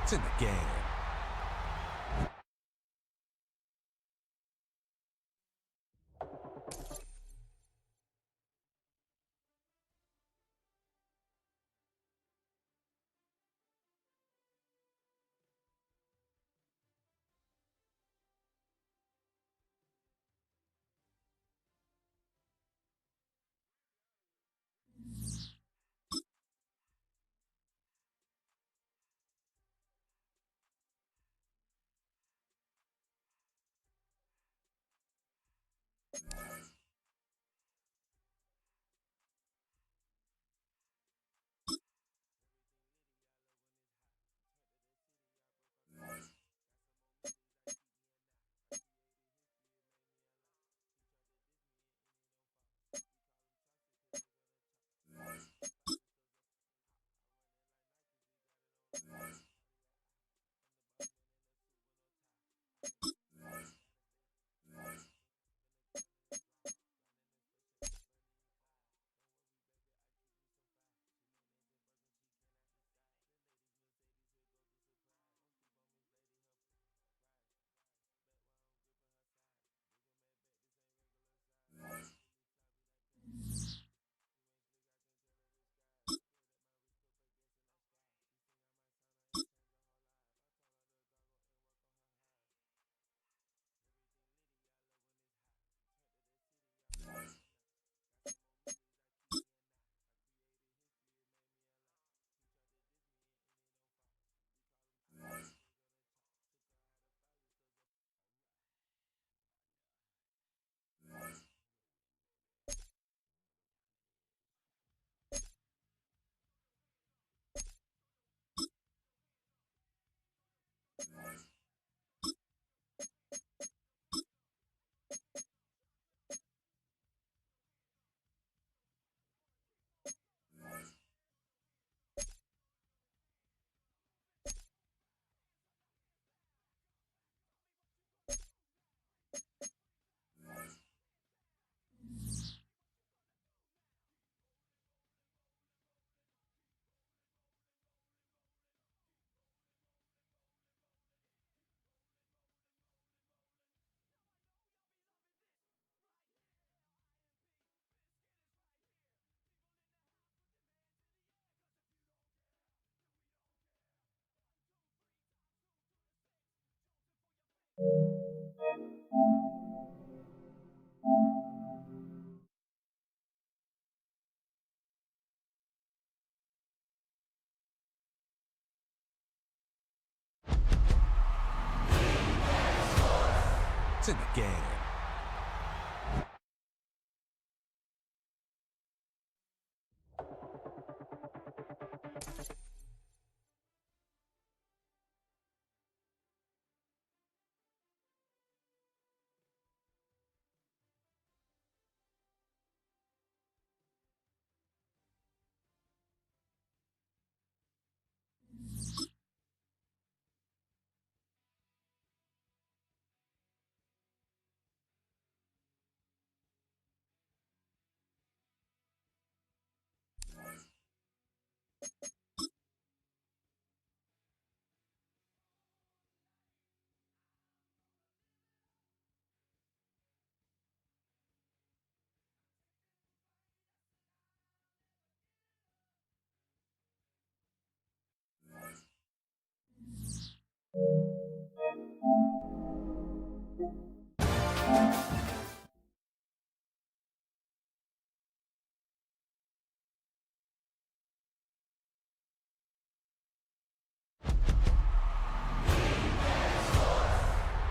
It's in the game. It's in the game.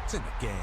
It's in the game.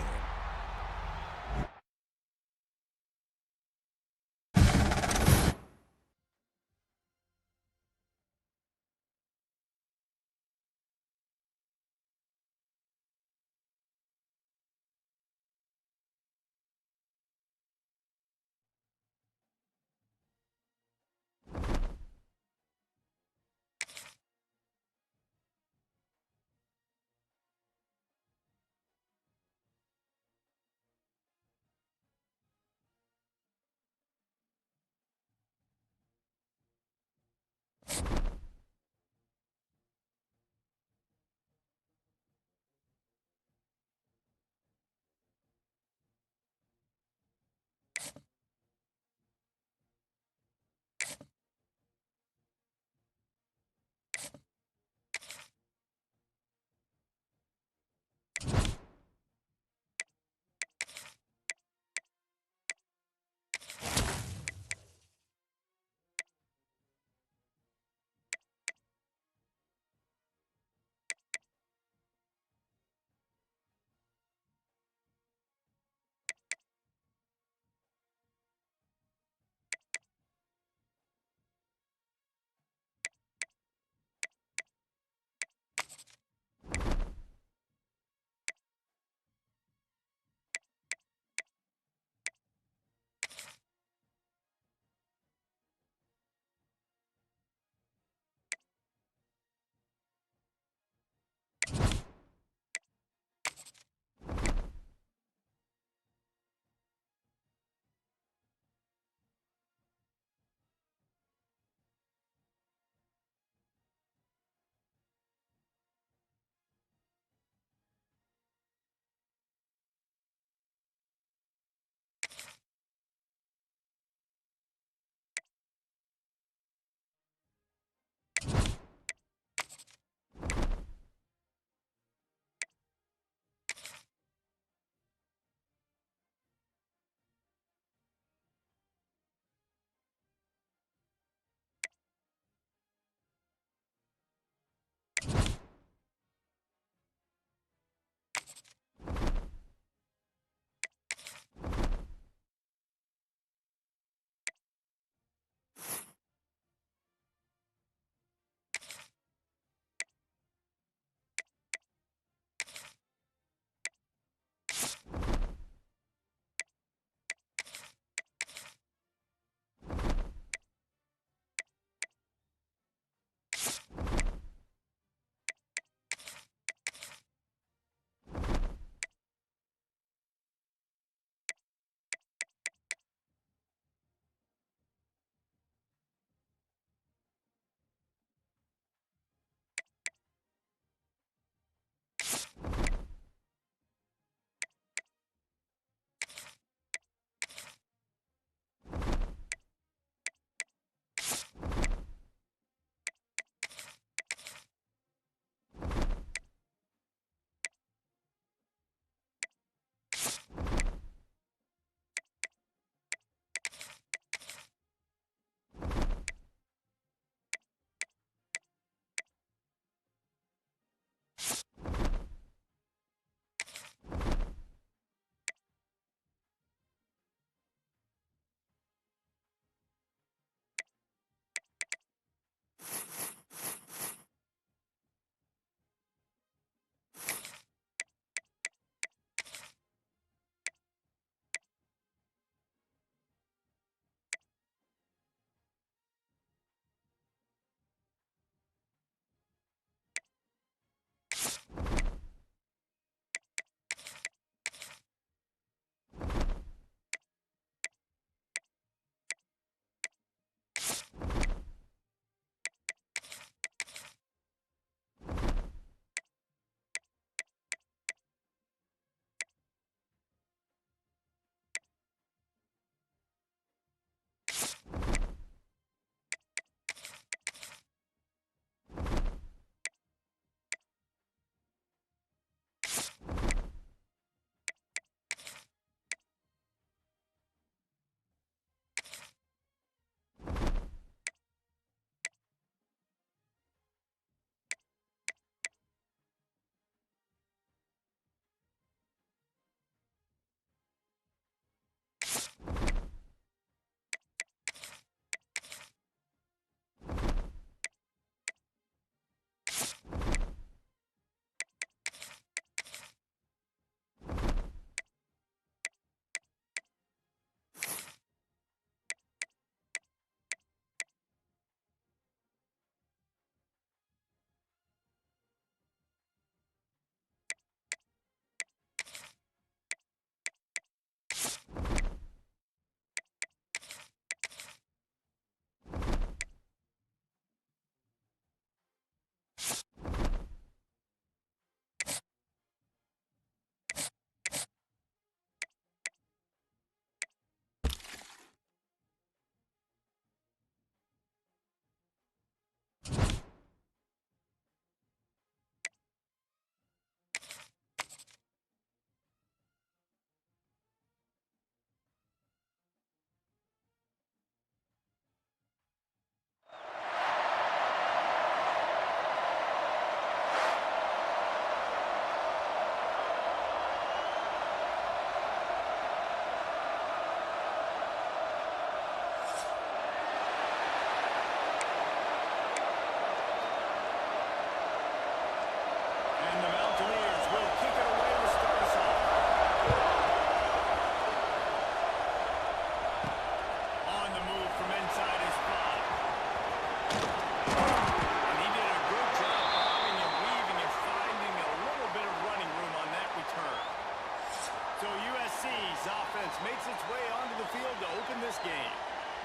offense makes its way onto the field to open this game.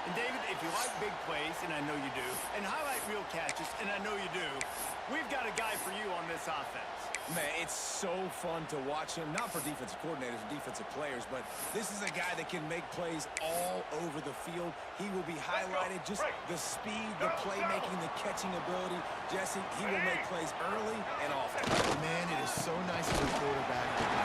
And David, if you like big plays, and I know you do, and highlight real catches, and I know you do, we've got a guy for you on this offense. Man, it's so fun to watch him, not for defensive coordinators and defensive players, but this is a guy that can make plays all over the field. He will be highlighted, just the speed, the playmaking, the catching ability. Jesse, he will make plays early and often. Man, it is so nice as a quarterback because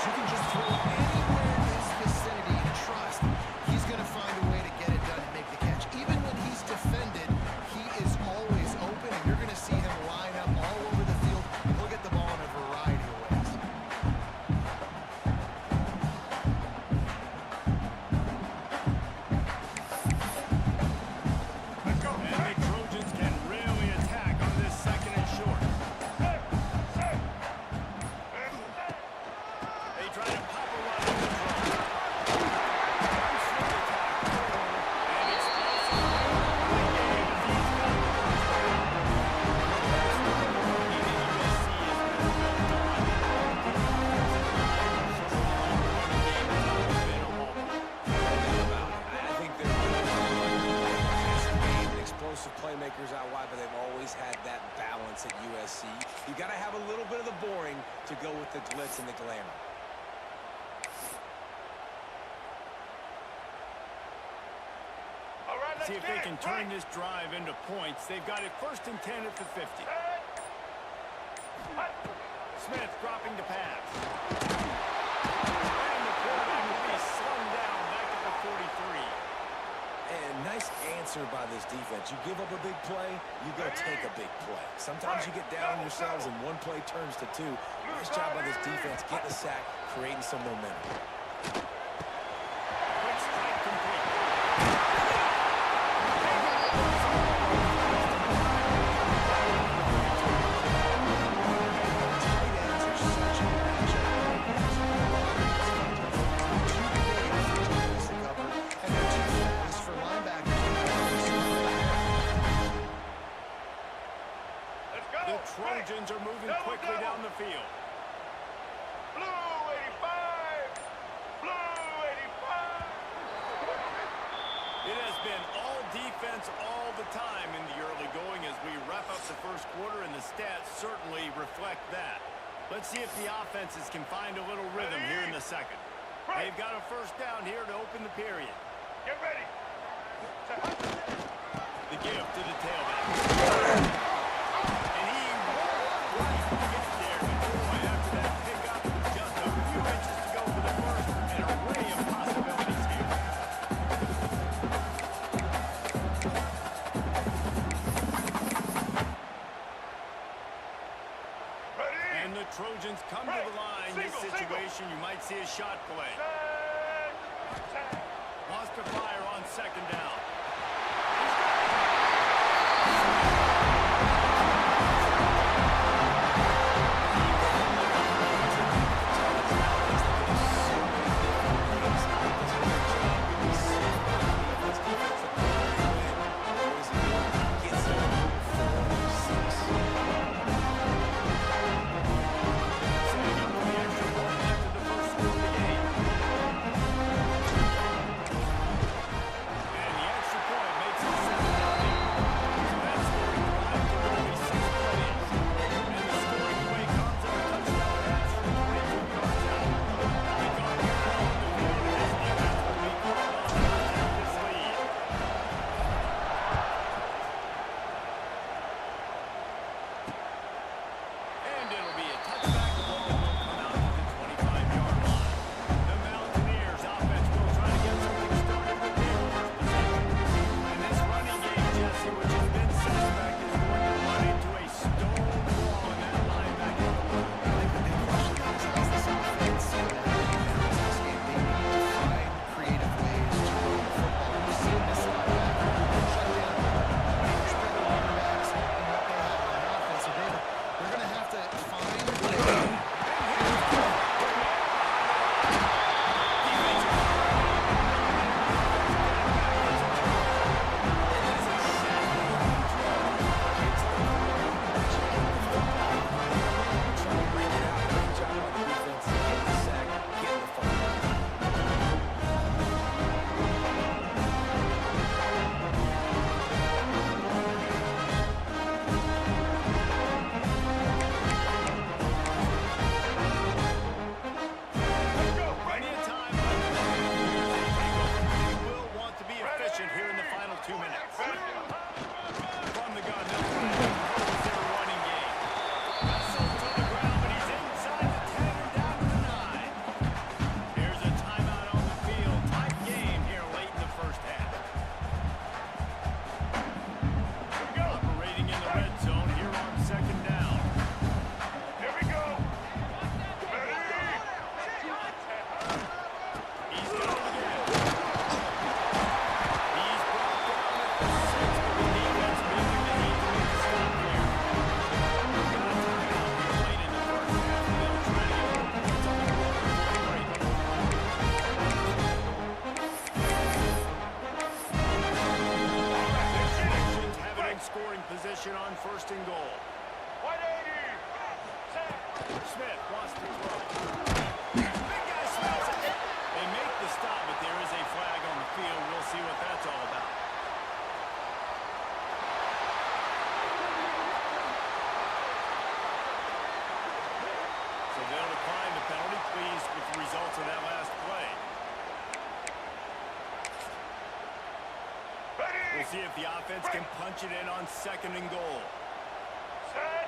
you can just throw it anywhere in his vicinity and trust he's going to find a way to get it done and make the catch. Even when he's defended, he is always open, and you're going to see him line up all over the field. He'll get the ball in a variety of ways. And the Trojans can really attack on this second and short. They try to pop a run in the draw. And it's I think they're passive-game, explosive playmakers out wide, but they've always had that balance at USC. You got to have a little bit of the boring to go with the glitz and the glamour. see if they can turn this drive into points. They've got it 1st and 10 at the 50. Smith dropping to pass. And the quarterback will be slung down back at the 43. And nice answer by this defense. You give up a big play, you go take a big play. Sometimes you get down on yourselves and one play turns to two. Nice job by this defense, getting a sack, creating some momentum. Quick strike complete. The Trojans are moving quickly down the field. Blue 85! Blue 85! It has been all defense all the time in the early going as we wrap up the first quarter, and the stats certainly reflect that. Let's see if the offenses can find a little rhythm here in the second. They've got a first down here to open the period. Get ready! The give to the tailback. And he won't quite get there. But boy, after that pickup, just a few inches to go for the first, and an array of possibilities here. And the Trojans come to the line. This situation, you might see a shot play. Lost to fire on second down. results of that last play. Ready. We'll see if the offense can punch it in on 2nd and goal. Set.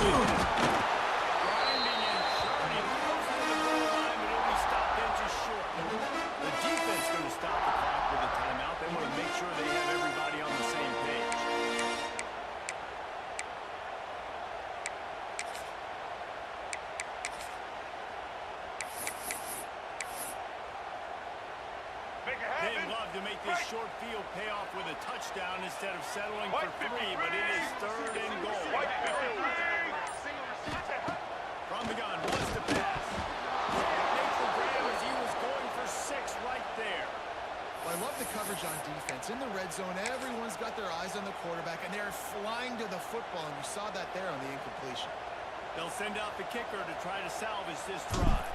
Grinding and churning close to the goal line, but it'll be stopped inches short. The defense going to stop the clock with a timeout. They want to make sure they have everybody on the same page. Make it They'd happen. love to make this short field pay off with a touchdown instead of settling for 3, but it is 3rd and goal. White 53. From the gun, wants to pass. Make the grab as he was going for 6 right there. Well, I love the coverage on defense. In the red zone, everyone's got their eyes on the quarterback, and they're flying to the football, and you saw that there on the incompletion. They'll send out the kicker to try to salvage this drive.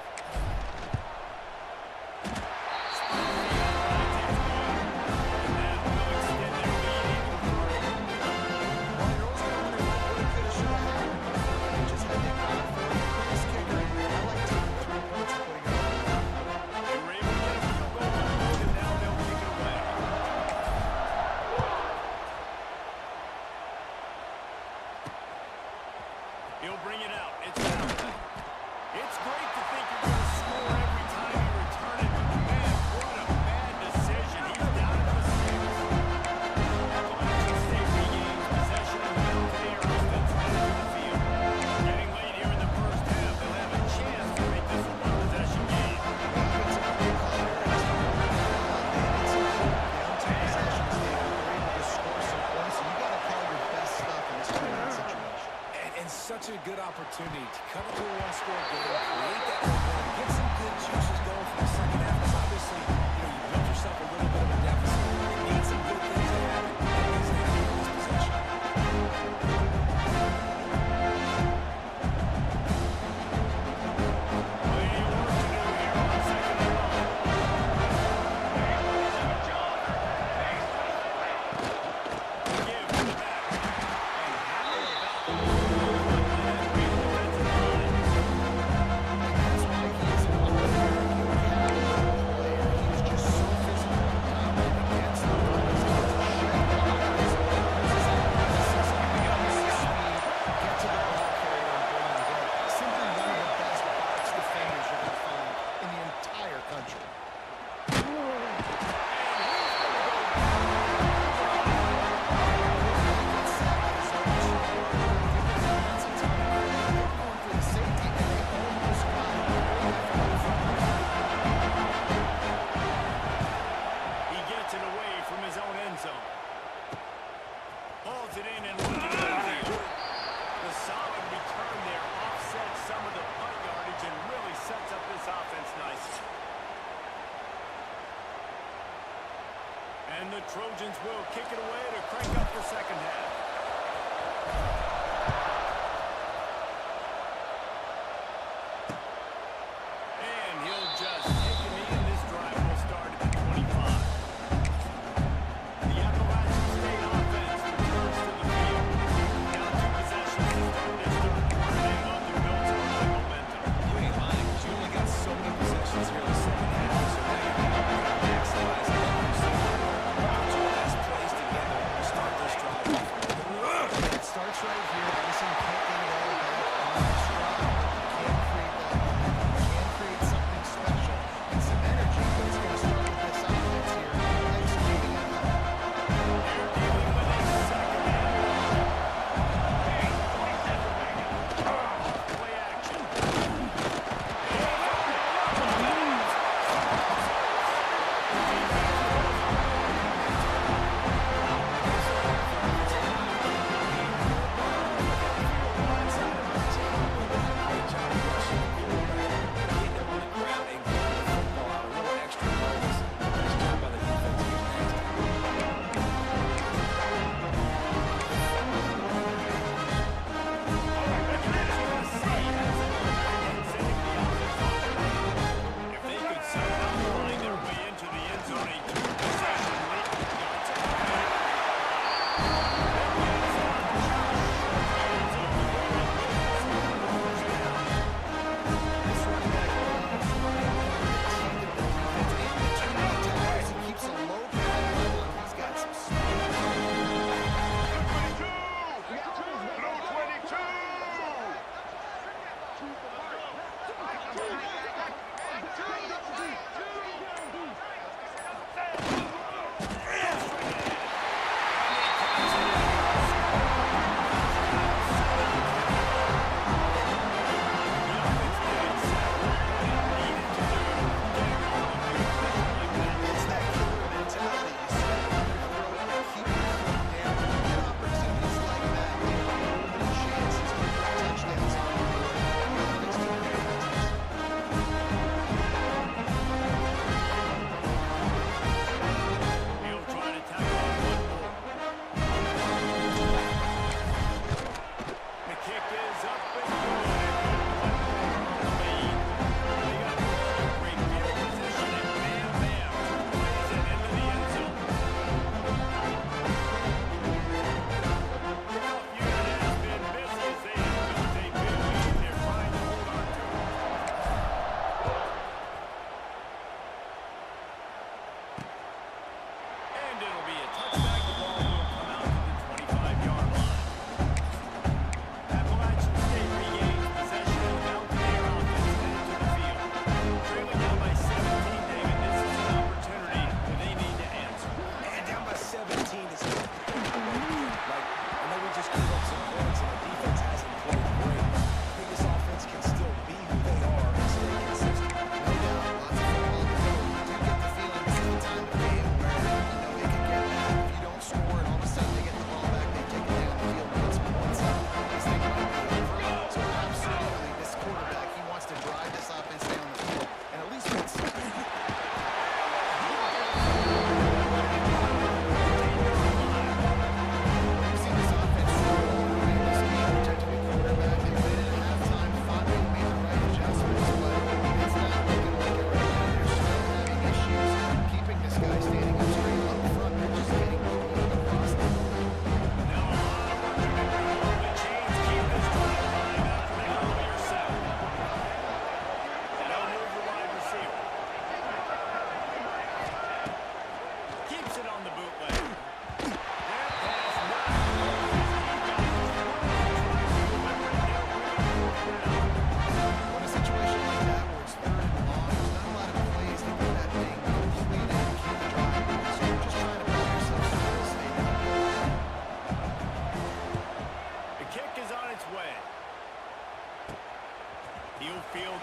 He'll bring it out. It's out. It's great to think you're going to score every time you return it, but man, what a bad decision. He's down to the 6. Appalachian State regains possession of the their offense headed to the field. Getting late here in the first half, they'll have a chance to make this a one-possession game. And such a good opportunity to come into a one-score game, create that momentum, get some good juices going for the second half. Because obviously, you built yourself a little bit of a deficit. You need some good things to happen. That needs to happen in this possession. Plenty of work to do here on 2nd and goal. Give to the back. And how about the great defensive line? That's why he's an all-American player. He's just so physical and dominant against the run. He's able to shed blockers, use his athleticism, use his speed, get to the ball carrier and bring him down. Simply one of the best box defenders you're going to find in the entire country. He gets it away from his own end zone. Hauls it in and runs it downfield. The solid return there offsets some of the punt yardage and really sets up this offense nicely. And the Trojans will kick it away to crank up the second half. And he'll just take a knee, and this drive will start at the 25. The Appalachian State offense returns to the field. Down 2 possessions to start this third quarter. They love to build some early momentum. You ain't lying, because you only got so many possessions here in the second half. So now you got to maximize it. Put your best plays together to start this drive off.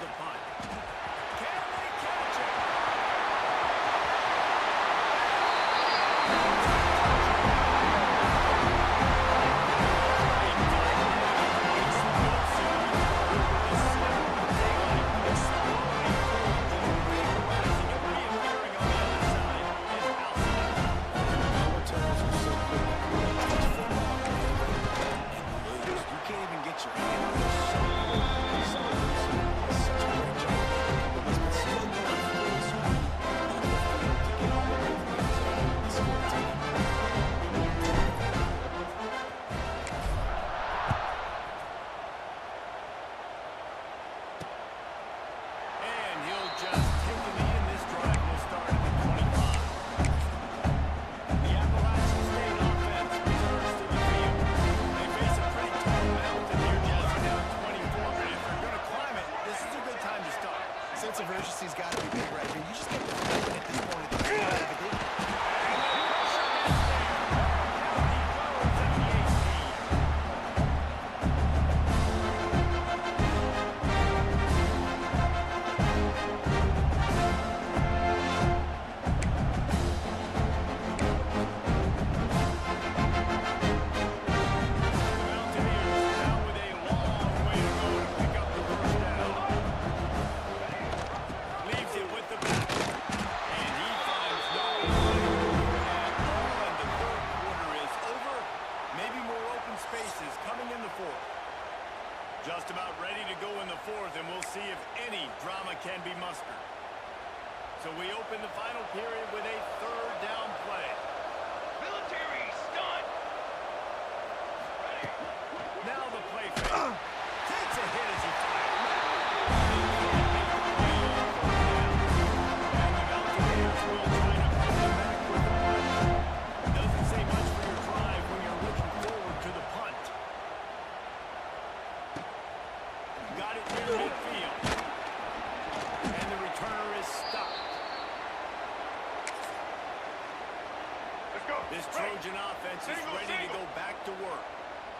the punt. Can they catch it? Sense of urgency's got to be big right here. You just get the feeling at this point of the game. Just about ready to go in the fourth, and we'll see if any drama can be mustered. So we open the final period with a third down play. Military stunt. Ready. Now the play fake. Takes a hit as he fires. And the Mountaineers will try to pull him back with the punt. Doesn't say much for your drive when you're looking forward to the punt. Got it near midfield. And the returner is stopped. Let's go. This Trojan offense is ready to go back to work.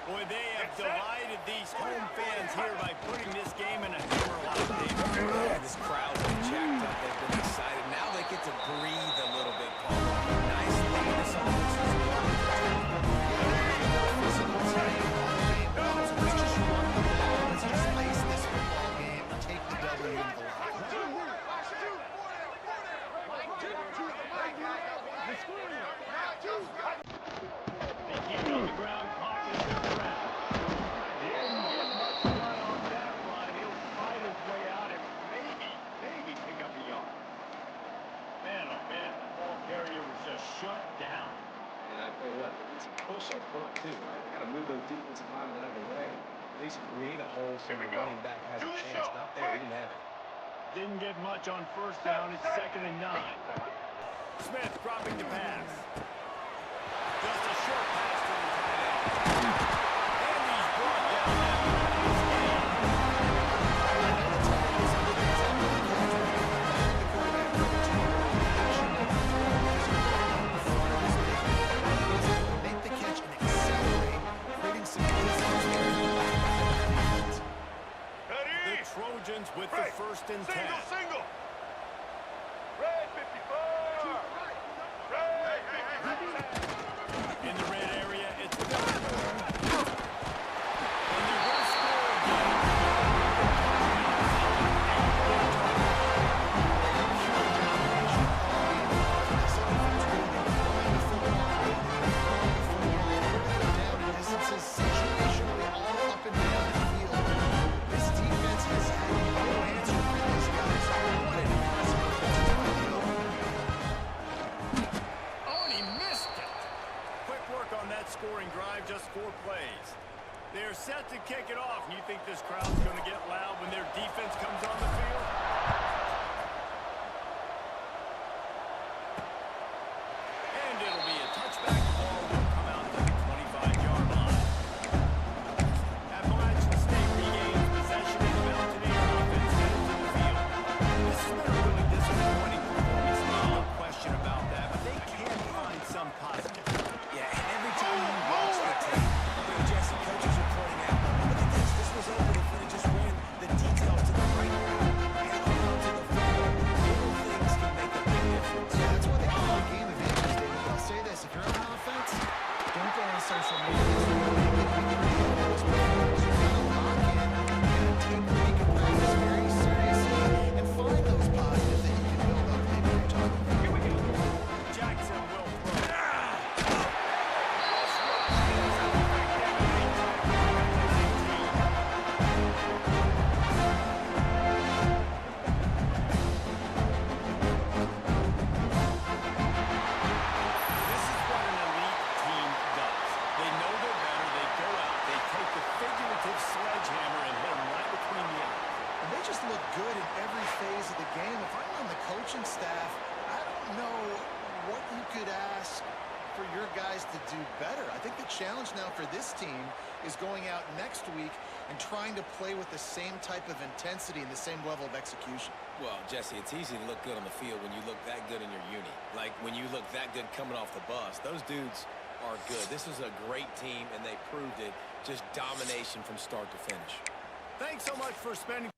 Boy, they have delighted these home fans here by putting this game in a hammerlock, David. Yeah, this crowd's been jacked up. They've been excited. Now they get to breathe a little bit, Paul. Nice thing this offense is doing. Physical team, all game long. So let's just run the ball. Let's just ice this football game and take the W in the locker room. They keep it on the ground, clock is their friend. Didn't get much run on that run. He'll fight his way out and maybe pick up a yard. Man, oh man, the ball carrier was just shut down. And I tell you what, it's a push up front too, right? They gotta move those defensive linemen out of the way. At least create a hole so Here we the go. running back has a Do the chance. show. Not there, he didn't have it. Didn't get much on first down. It's 2nd and 9. Smith dropping the pass. Just a short pass to the tight end. And he's brought down Make the catch and accelerate, creating some distance. the Trojans with the 1st and 10. Single. Red 54. Red 55. In the red area, it's done. And they're going to score again. Situationally all up and down the field. This defense has had no answer for these guys. What an impressive performance by the Oh, and he missed it. Quick work on that scoring drive, just 4 plays. They're set to kick it off. You think this crowd's going to get loud when their defense comes on the field? And it'll be a touchback. The ball will come out to the 25-yard line. Appalachian State regains possession of the Mountaineer offense headed to the field. This has been a really disappointing performance, no question about that, but they can find some positive. Yeah, and every time you watch the tape, Jesse, coaches are pointing out, look at this. This was open if we just ran the details to the right route. coaching staff, I don't know what you could ask for your guys to do better. I think the challenge now for this team is going out next week and trying to play with the same type of intensity and the same level of execution. Well, Jesse, it's easy to look good on the field when you look that good in your unit. Like when you look that good coming off the bus. Those dudes are good. This is a great team, and they proved it. Just domination from start to finish. Thanks so much for spending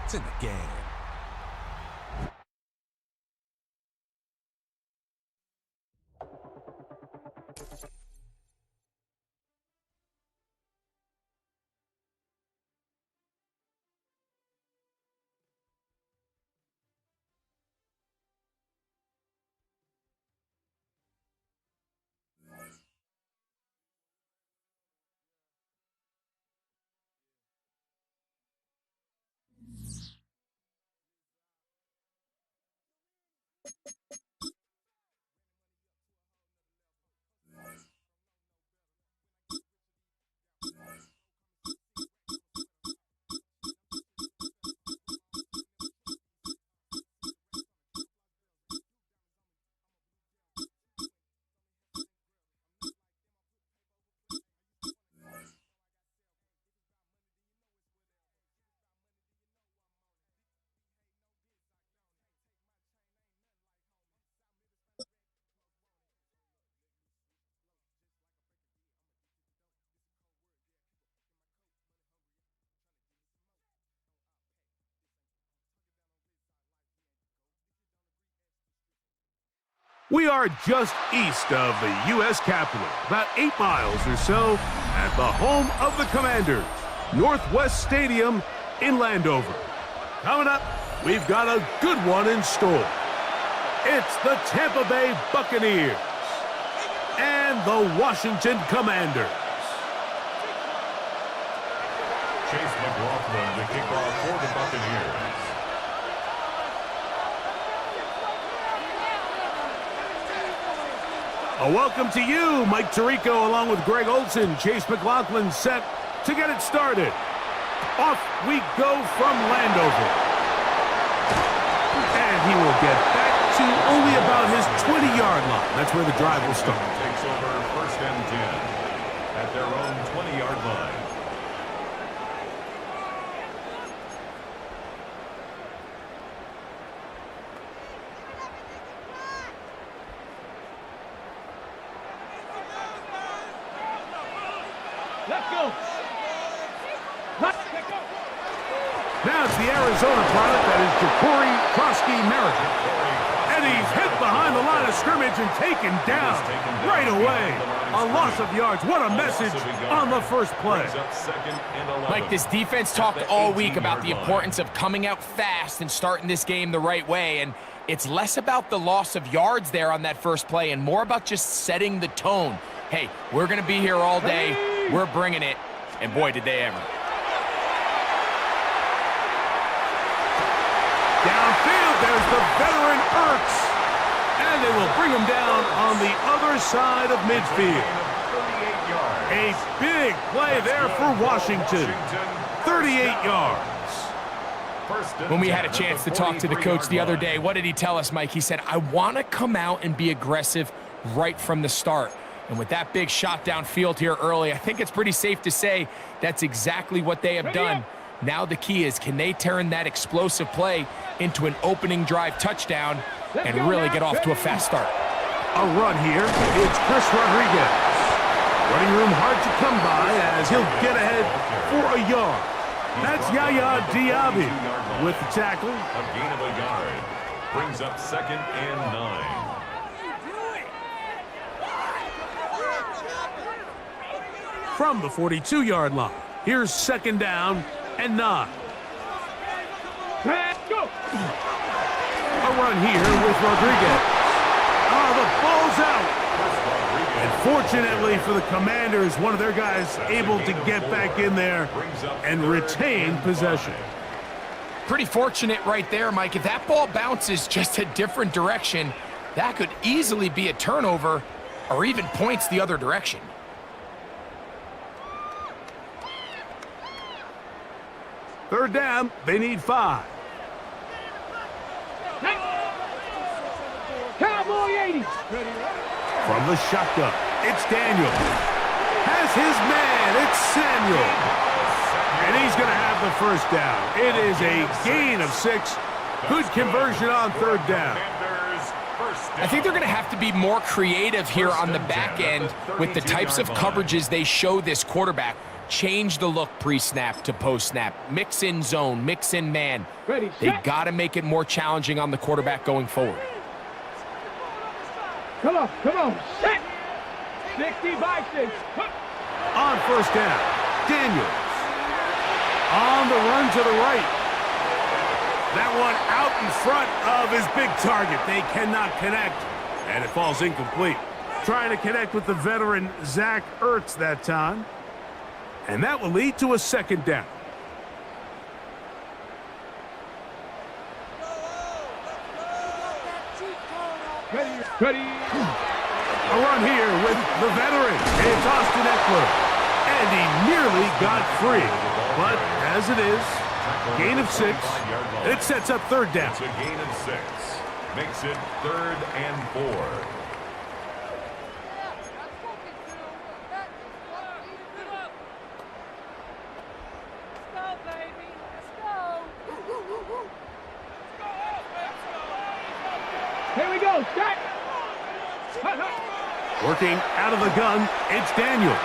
It's in the game. We are just east of the U.S. Capitol, about 8 miles or so, at the home of the Commanders, Northwest Stadium in Landover. Coming up, we've got a good one in store. It's the Tampa Bay Buccaneers and the Washington Commanders. Chase McLaughlin to kick off for the Buccaneers. A welcome to you, Mike Tirico, along with Greg Olson. Chase McLaughlin set to get it started. Off we go from Landover. And he will get back to only about his 20-yard line. That's where the drive will start. Takes over 1st and 10 at their own 20-yard line. Let's go. Now it's the Arizona product that is Ja'Cory Krosky-Merritt. And he's hit behind the line of scrimmage and taken down right away. A loss of yards. What a message on the first play. Mike, this defense talked all week about the importance of coming out fast and starting this game the right way. And it's less about the loss of yards there on that first play and more about just setting the tone. Hey, we're going to be here all day. We're bringing it. And boy, did they ever. Downfield, there's the veteran Ertz. And they will bring him down on the other side of midfield. A big play there for Washington. 38 yards. When we had a chance to talk to the coach the other day, what did he tell us, Mike? He said, I want to come out and be aggressive right from the start. And with that big shot downfield here early, I think it's pretty safe to say that's exactly what they have done. Now the key is, can they turn that explosive play into an opening drive touchdown and really get off to a fast start? A run here. It's Chris Rodriguez. Running room hard to come by as he'll get ahead for a yard. That's Yaya Diaby with the tackle. A gain of a yard. Brings up 2nd and 9. From the 42-yard line, here's 2nd down and 9. Let's go. A run here with Rodriguez. Oh, the ball's out. And fortunately for the Commanders, one of their guys able to get back in there and retain possession. Pretty fortunate right there, Mike. If that ball bounces just a different direction, that could easily be a turnover or even points the other direction. Third down, they need 5. Cowboy 80. From the shotgun, it's Daniel. Has his man, it's Samuel. And he's going to have the first down. It is a gain of 6. Good conversion on 3rd down. I think they're going to have to be more creative here on the back end with the types of coverages they show this quarterback. Change the look pre-snap to post-snap. Mix in zone, mix in man. They got to make it more challenging on the quarterback going forward. Come on. Set. 60 by 6. On 1st down, Daniels. On the run to the right. That one out in front of his big target. They cannot connect, and it falls incomplete. Trying to connect with the veteran Zach Ertz that time. And that will lead to a 2nd down. Ready. A run here with the veteran. It's Austin Eckler. And he nearly got free. But as it is, gain of 6. It sets up 3rd down. It's a gain of 6. Makes it 3rd and 4. Here we go. Set. Working out of the gun, it's Daniels.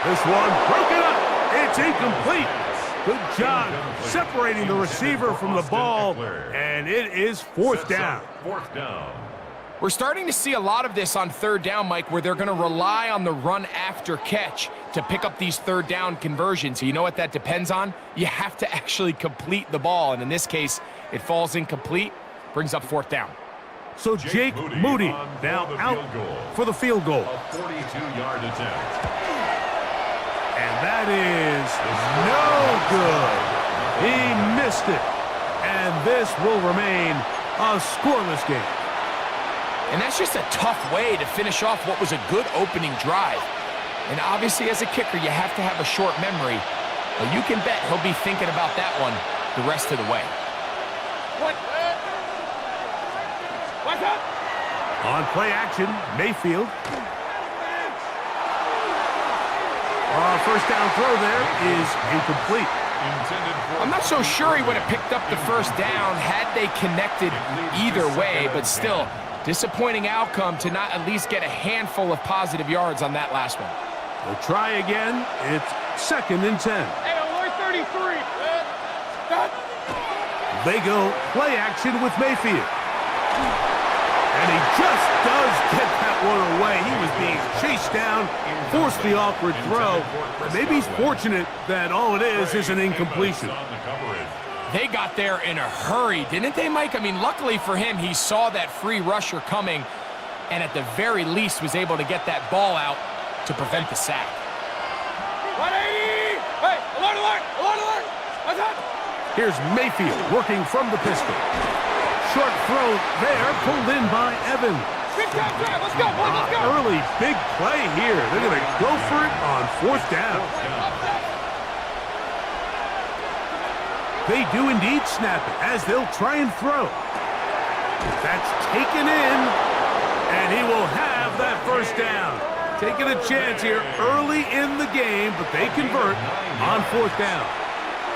This one broken up. It's incomplete. Good job separating the receiver from the ball, and it is 4th down. 4th down. We're starting to see a lot of this on 3rd down, Mike, where they're going to rely on the run after catch to pick up these 3rd down conversions. You know what that depends on? You have to actually complete the ball, and in this case, it falls incomplete, brings up 4th down. So Jake Moody now out for the field goal. A 42-yard attempt. And that is no good. He missed it. And this will remain a scoreless game. And that's just a tough way to finish off what was a good opening drive. And obviously, as a kicker, you have to have a short memory. But you can bet he'll be thinking about that one the rest of the way. What's up? On play action, Mayfield. First down throw there is incomplete. I'm not so sure he would have picked up the first down had they connected either way, but still, disappointing outcome to not at least get a handful of positive yards on that last one. They'll try again. It's 2nd and 10. Hey, alert 33. They go play action with Mayfield. And he just does get that one away. He was being chased down, forced the awkward throw. Maybe he's fortunate that all it is an incompletion. They got there in a hurry, didn't they, Mike? I mean, luckily for him, he saw that free rusher coming and at the very least was able to get that ball out to prevent the sack. 180! Hey, alert, alert, alert, alert! What's up? Here's Mayfield working from the pistol. Short throw there, pulled in by Evans. Big time drive, let's go, boys, let's go! Early big play here. They're going to go for it on 4th down. They do indeed snap it as they'll try and throw. That's taken in, and he will have of that first down. Taking a chance here early in the game, but they convert on fourth down.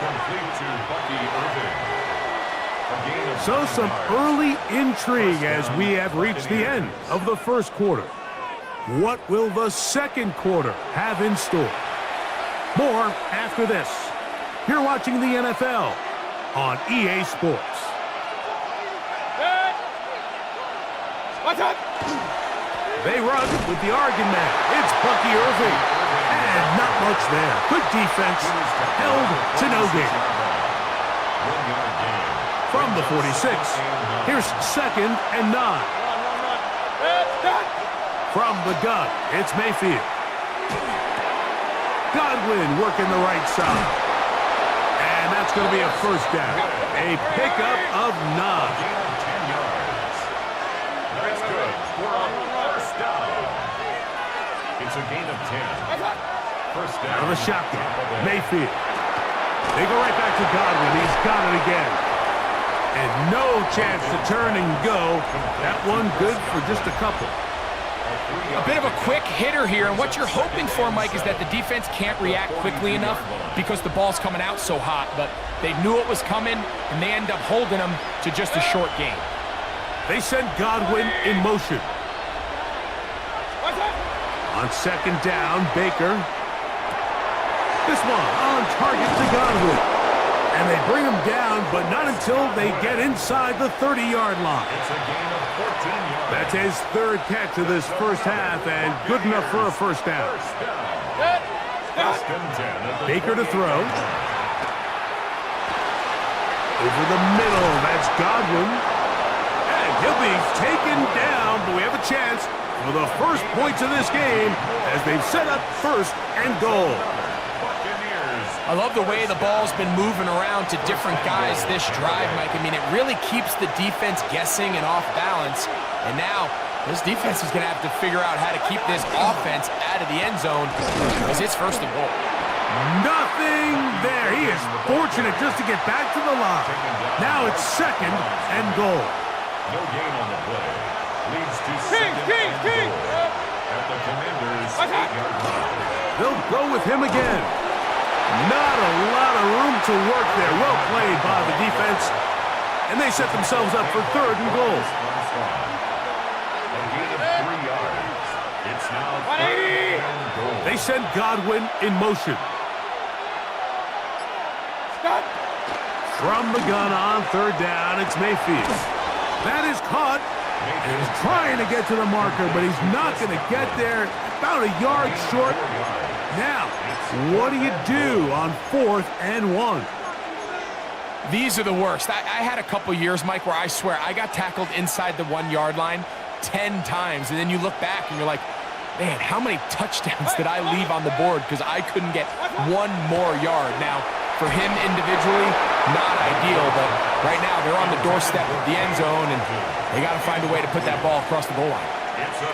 Complete to Bucky Irving. So some early intrigue as we have reached the end of the first quarter. What will the second quarter have in store? More after this. You're watching the NFL on EA Sports. They run with the Oregon man. It's Bucky Irving. And not much there. Good defense. Held to no gain. From the 46, here's 2nd and 9. From the gun, it's Mayfield. Godwin working the right side. And that's going to be a first down. A pickup of 9. That's good for a first down. It's a gain of 10. First down. Out of the shotgun, Mayfield. They go right back to Godwin. He's got it again. And no chance to turn and go. That one good for just a couple. A bit of a quick hitter here, and what you're hoping for, Mike, is that the defense can't react quickly enough because the ball's coming out so hot, but they knew it was coming, and they end up holding them to just a short gain. They send Godwin in motion. On 2nd down, Baker. This one on target to Godwin. And they bring him down, but not until they get inside the 30-yard line. It's a gain of 14 yards. That's his 3rd catch of this first half, and good enough for a first down. First and 10. Baker to throw. Over the middle, that's Godwin. And he'll be taken down, but we have a chance for the first points of this game as they've set up 1st and goal. I love the way the ball's been moving around to different guys this drive, Mike. I mean, it really keeps the defense guessing and off balance. And now, this defense is going to have to figure out how to keep this offense out of the end zone because it's 1st and goal. Nothing there. He is fortunate just to get back to the line. Now it's 2nd and goal. No gain on the play. Leads to 2nd and goal. At the Commanders' 8-yard line. They'll go with him again. Not a lot of room to work there. Well played by the defense. And they set themselves up for 3rd and goal. A gain of 3 yards. It's now 3rd and goal. They send Godwin in motion. From the gun on 3rd down, it's Mayfield. That is caught. And he's trying to get to the marker, but he's not going to get there. About a yard short. Now, what do you do on 4th and 1? These are the worst. I had a couple years, Mike, where I swear I got tackled inside the 1-yard line 10 times, and then you look back and you're like, man, how many touchdowns did I leave on the board because I couldn't get 1 more yard? Now, for him individually, not ideal, but right now they're on the doorstep of the end zone, and they got to find a way to put that ball across the goal line.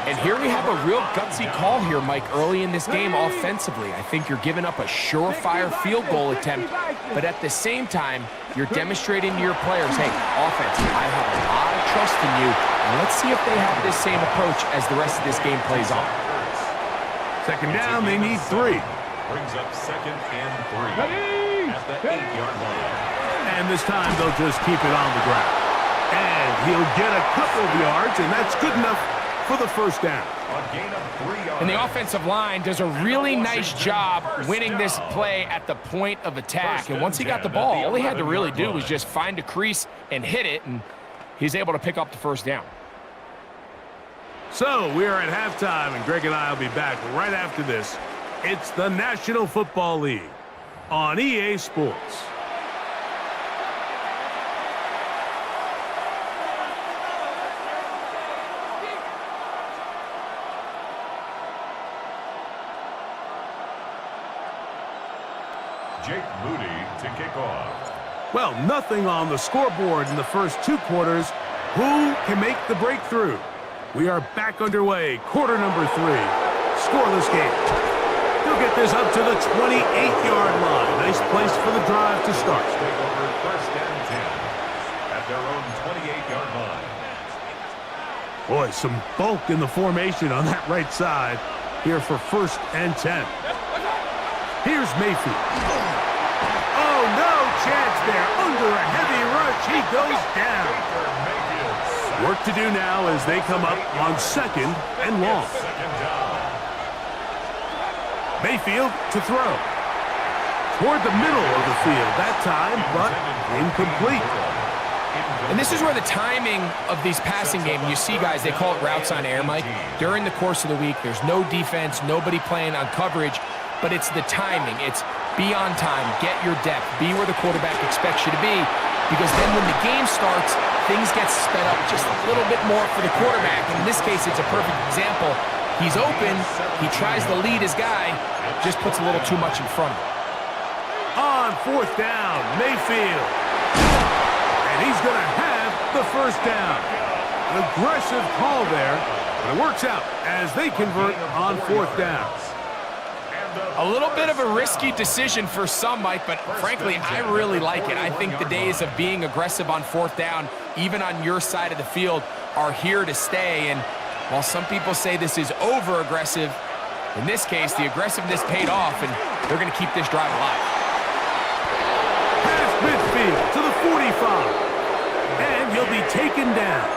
And here we have a real gutsy call here, Mike, early in this game offensively. I think you're giving up a surefire field goal attempt, but at the same time, you're demonstrating to your players, hey, offense, I have a lot of trust in you, and let's see if they have this same approach as the rest of this game plays on. 2nd down, they need 3. Brings up 2nd and 3 at the 8-yard line. And this time they'll just keep it on the ground. And he'll get a couple of yards, and that's good enough for the first down. A gain of 3 yards. And the offensive line does a really nice job winning this play at the point of attack. And once he got the ball, all he had to really do was just find a crease and hit it, and he's able to pick up the first down. So we are at halftime, and Greg and I will be back right after this. It's the National Football League on EA Sports. Jake Moody to kick off. Well, nothing on the scoreboard in the first 2 quarters. Who can make the breakthrough? We are back underway, quarter number 3. Scoreless game. He'll get this up to the 28-yard line. Nice place for the drive to start. Take over 1st and 10 at their own 28-yard line. Boy, some bulk in the formation on that right side here for 1st and 10. Here's Mayfield. Oh, no chance there. Under a heavy rush, he goes down. Work to do now as they come up on 2nd and long. Mayfield to throw. Toward the middle of the field that time, but incomplete. And this is where the timing of these passing games, you see guys, they call it routes on air, Mike. During the course of the week, there's no defense, nobody playing on coverage, but it's the timing. It's be on time, get your depth, be where the quarterback expects you to be, because then when the game starts, things get sped up just a little bit more for the quarterback. And in this case, it's a perfect example. He's open, he tries to lead his guy, just puts a little too much in front of him. On 4th down, Mayfield. And he's going to have the 1st down. An aggressive call there, but it works out as they convert on 4th down. A little bit of a risky decision for some, Mike, but frankly, I really like it. I think the days of being aggressive on 4th down, even on your side of the field, are here to stay. And while some people say this is over-aggressive, in this case, the aggressiveness paid off, and they're going to keep this drive alive. Pass midfield to the 45. And he'll be taken down.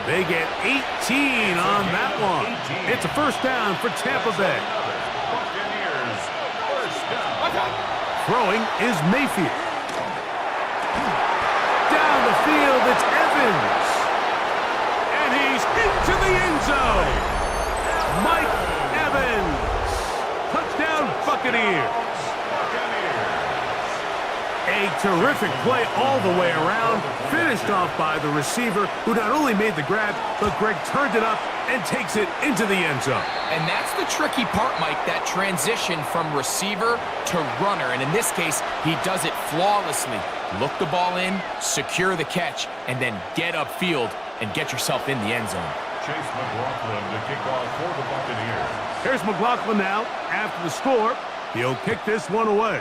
They get 18 on that one. It's a 1st down for Tampa Bay. Throwing is Mayfield. Down the field, it's Evans. And he's into the end zone. Mike Evans. Touchdown, Buccaneers. A terrific play all the way around, finished off by the receiver, who not only made the grab, but Greg turned it up and takes it into the end zone. And that's the tricky part, Mike, that transition from receiver to runner. And in this case, he does it flawlessly. Look the ball in, secure the catch, and then get upfield and get yourself in the end zone. Chase McLaughlin to kick off for the Buccaneers. Here's McLaughlin now. After the score, he'll kick this one away.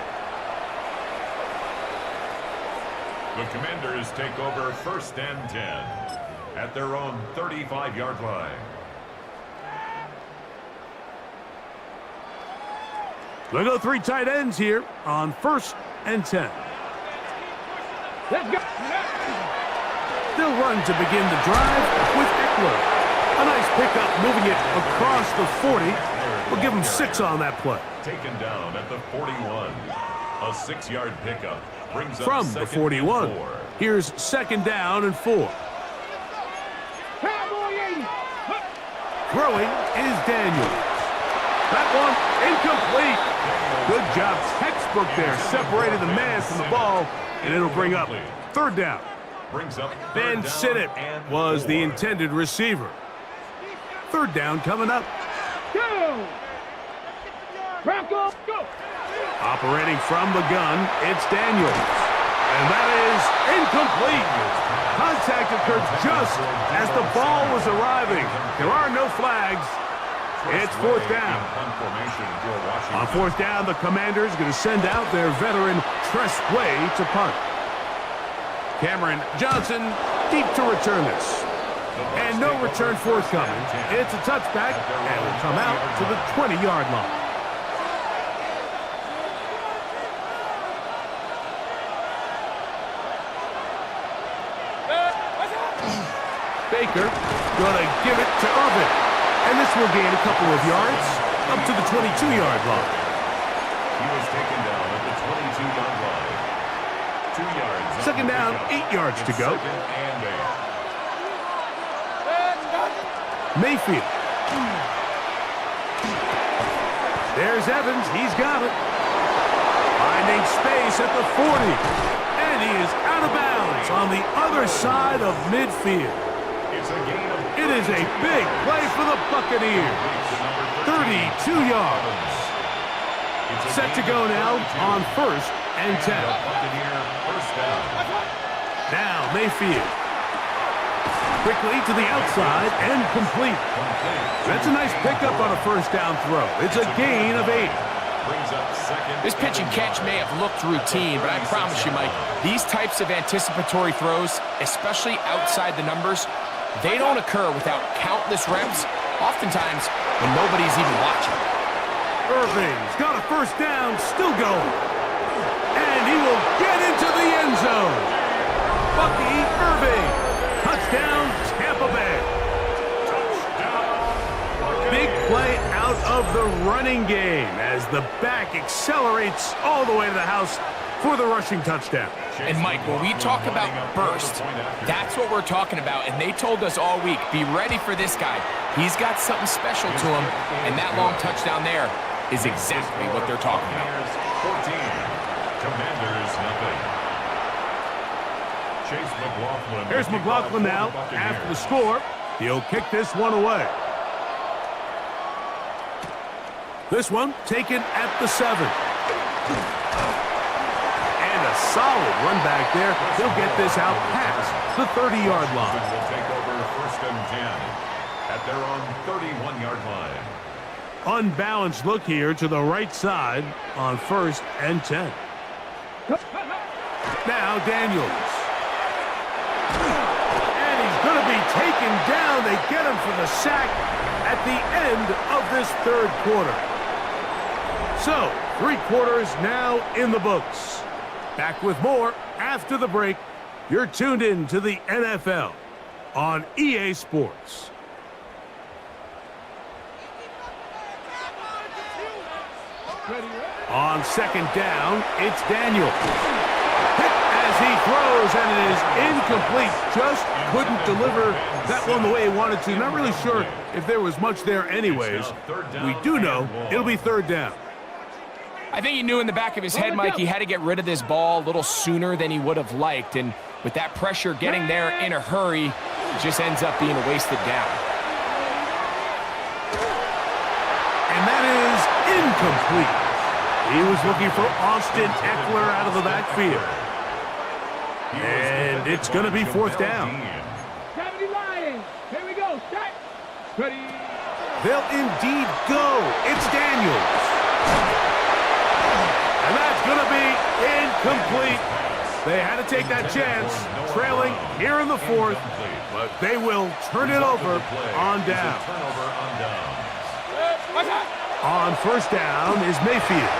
The Commanders take over 1st and 10 at their own 35-yard line. They'll go 3 tight ends here on 1st and 10. Let's go. They'll run to begin the drive with Eckler. A nice pickup moving it across the 40. We'll give him 6 on that play. Taken down at the 41. A 6-yard pickup. Brings up from the 41. Here's 2nd down and 4. Throwing is Daniels. That one incomplete. Good job. Textbook there. Separated the man from the ball, and it'll bring up 3rd down. Ben Sinnott was the intended receiver. 3rd down coming up. Bronco, go. Operating from the gun, it's Daniels. And that is incomplete. Contact occurred just as the ball was arriving. There are no flags. It's 4th down. On 4th down, the Commanders going to send out their veteran Tress Way to punt. Cameron Johnson deep to return this. And no return forthcoming. It's a touchback, and will come out to the 20-yard line. Baker gonna give it to Irvin. And this will gain a couple of yards up to the 22-yard line. He was taken down at the 22-yard line. 2 yards. 2nd down, 8 yards to go. 2nd and 8. Mayfield. There's Evans. He's got it. Finding space at the 40. And he is out of bounds on the other side of midfield. It is a big play for the Buccaneers. 32 yards. Set to go now on 1st and 10. Now Mayfield. Quickly to the outside and complete. That's a nice pickup on a 1st down throw. It's a gain of 8. This pitch and catch may have looked routine, but I promise you, Mike, these types of anticipatory throws, especially outside the numbers, they don't occur without countless reps, oftentimes when nobody's even watching. Irving's got a first down, still going. And he will get into the end zone. Bucky Irving. Touchdown, Tampa Bay. Big play out of the running game as the back accelerates all the way to the house for the rushing touchdown. And Mike, when we talk about burst, that's what we're talking about. And they told us all week, be ready for this guy. He's got something special to him, and that long touchdown there is exactly what they're talking about. 14, Commanders nothing. Chase McLaughlin. Here's McLaughlin now after the score. He'll kick this one away. This one taken at the 7. And a solid run back there. He'll get this out past the 30-yard line. Will take over first and 10 at their own 31-yard line. Unbalanced look here to the right side on first and 10. Now Daniels. And he's going to be taken down. They get him for the sack at the end of this third quarter. So, 3 quarters now in the books. Back with more after the break. You're tuned in to the NFL on EA Sports. On second down, it's Daniel. Hit as he throws, and it is incomplete. Just couldn't deliver that one the way he wanted to. Not really sure if there was much there anyways. We do know it'll be third down. I think he knew in the back of his head, Mike, he had to get rid of this ball a little sooner than he would have liked. And with that pressure getting there in a hurry, it just ends up being a wasted down. And that is incomplete. He was looking for Austin Eckler out of the backfield. And it's going to be fourth down. 70 Lions. Here we go. Start. Ready. They'll indeed go. It's Daniels. And that's going to be incomplete. They had to take that chance, trailing here in the fourth, but they will turn it over on down. On first down is Mayfield.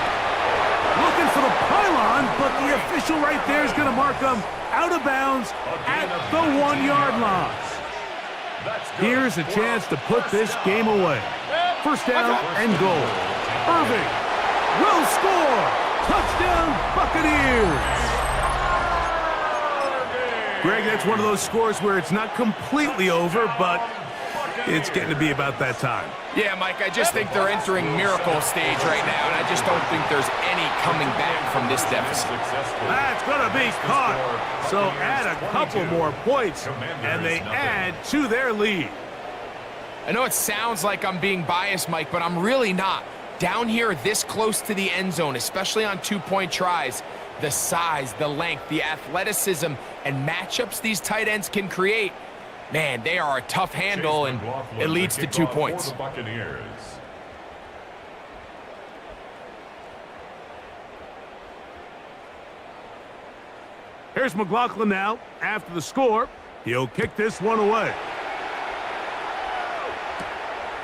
Looking for the pylon, but the official right there is going to mark them out of bounds at the 1-yard line. Here's a chance to put this game away. First down and goal. Irving will score. Touchdown, Buccaneers. Greg, that's one of those scores where it's not completely over, but it's getting to be about that time. Yeah, Mike, I just think they're entering miracle stage right now, and I just don't think there's any coming back from this deficit. That's going to be caught. So add a couple more points, and they add to their lead. I know it sounds like I'm being biased, Mike, but I'm really not. Down here this close to the end zone, especially on 2-point tries, the size, the length, the athleticism, and matchups these tight ends can create, man, they are a tough handle, and it leads to 2 points. Here's McLaughlin now after the score. He'll kick this one away.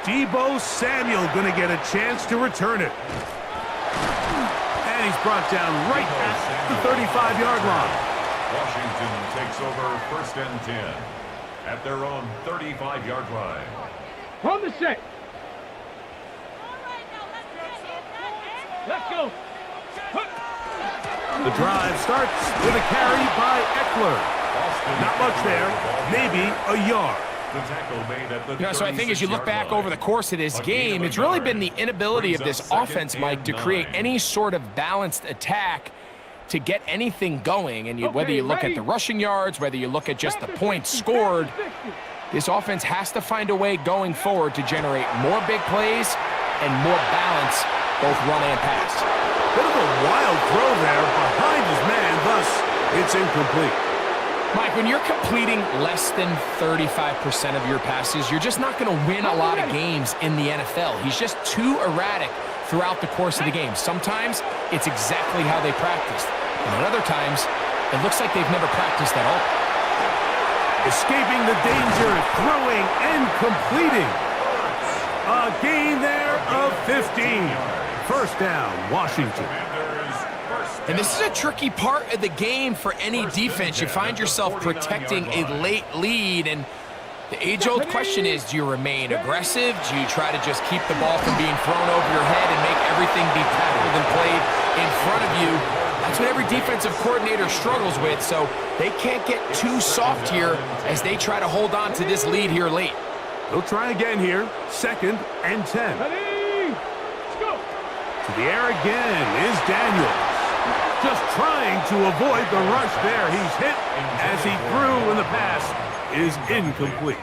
Deebo Samuel going to get a chance to return it. And he's brought down right at the 35-yard line. Washington takes over first and 10 at their own 35-yard line. From the set. Let's go. The drive starts with a carry by Eckler. Not much there, maybe a yard. So I think as you look back over the course of this game, it's really been the inability of this offense, Mike, to create any sort of balanced attack to get anything going. And whether you look at the rushing yards, whether you look at just the points scored, this offense has to find a way going forward to generate more big plays and more balance, both run and pass. Bit of a wild throw there behind his man, thus it's incomplete. Mike, when you're completing less than 35% of your passes, you're just not going to win a lot of games in the NFL. He's just too erratic throughout the course of the game. Sometimes it's exactly how they practiced. And at other times, it looks like they've never practiced at all. Escaping the danger, throwing and completing. A gain there of 15. First down, Washington. And this is a tricky part of the game for any defense. You find yourself protecting a late lead, and the age-old question is, do you remain aggressive? Do you try to just keep the ball from being thrown over your head and make everything be tackled and played in front of you? That's what every defensive coordinator struggles with, so they can't get too soft here as they try to hold on to this lead here late. They'll try again here. 2nd and 10. Ready? Let's go. To the air again is Daniels. Just trying to avoid the rush there. He's hit as he threw, and the pass is incomplete.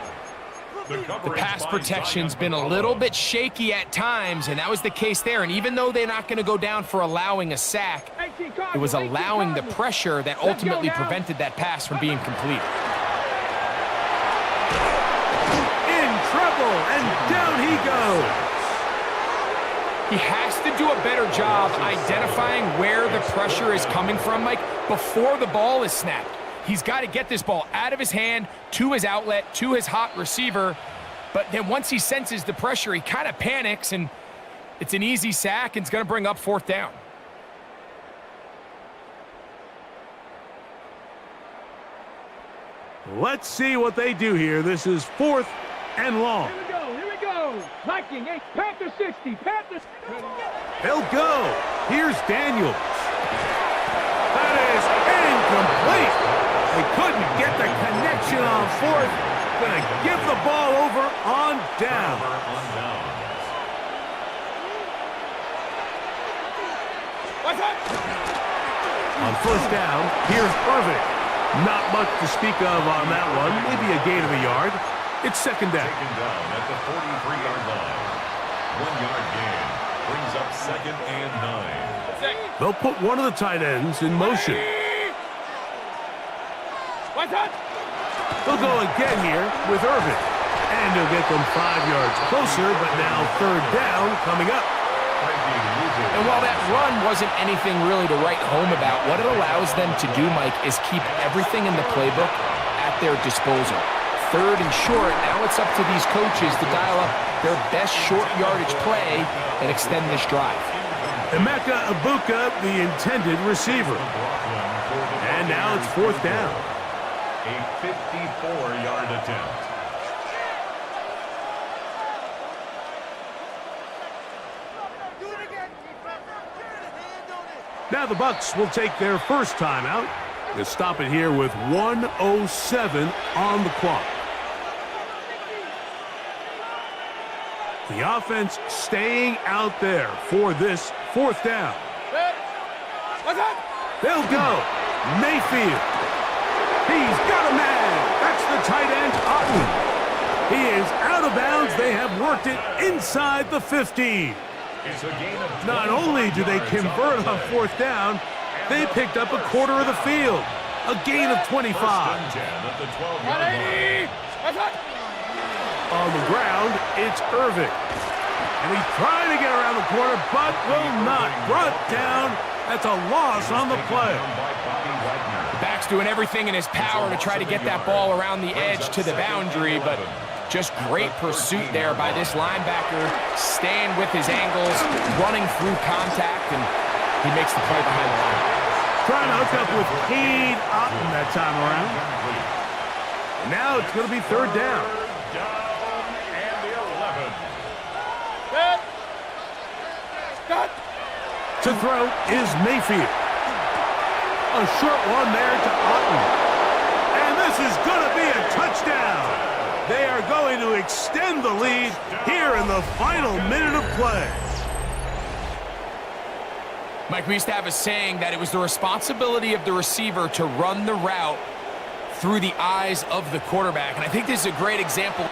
The pass protection's been a little bit shaky at times, and that was the case there. And even though they're not going to go down for allowing a sack, it was allowing the pressure that ultimately prevented that pass from being completed. In trouble, and down he goes. He has to do a better job identifying where the pressure is coming from, Mike, before the ball is snapped. He's got to get this ball out of his hand, to his outlet, to his hot receiver. But then once he senses the pressure, he kind of panics, and it's an easy sack, and it's going to bring up 4th down. Let's see what they do here. This is 4th and long. Here we go. Here we go. Viking 8, Panther 60. Panthers. They'll go. Here's Daniels. That is incomplete. They couldn't get the connection on 4th. Gonna give the ball over on down. On 1st down, here's Irving. Not much to speak of on that one. Maybe a gain of a yard. It's 2nd down. Taken down at the 43-yard line. 1-yard gain brings up 2nd and 9. They'll put one of the tight ends in motion. They'll go again here with Irving. And he'll get them 5 yards closer, but now 3rd down coming up. And while that run wasn't anything really to write home about, what it allows them to do, Mike, is keep everything in the playbook at their disposal. 3rd and short, now it's up to these coaches to dial up their best short yardage play and extend this drive. Emeka Ibuka, the intended receiver. And now it's 4th down. A 54-yard attempt. Now the Bucs will take their first timeout. They'll stop it here with 1:07 on the clock. The offense staying out there for this 4th down. They'll go. Mayfield. He's got a man. That's the tight end, Otten. He is out of bounds. They have worked it inside the 15. It's a gain of Not only do they convert on 4th down, they picked up a quarter of the field. A gain of 25. First and 10 at the 12-yard line. On the ground, it's Irving. And he's trying to get around the corner, but will not. Brought down. That's a loss on the play. The back's doing everything in his power to try to get that ball around the edge to the boundary, but just great pursuit there by this linebacker, staying with his angles, running through contact, and he makes the play behind the line. Trying to hook up with Cade Otten that time around. And now it's going to be 3rd down. Down and the 11. To throw is Mayfield. A short one there to Otten. And this is going to be a touchdown. They are going to extend the lead here in the final minute of play. Mike, we used to have a saying that it was the responsibility of the receiver to run the route through the eyes of the quarterback. And I think this is a great example.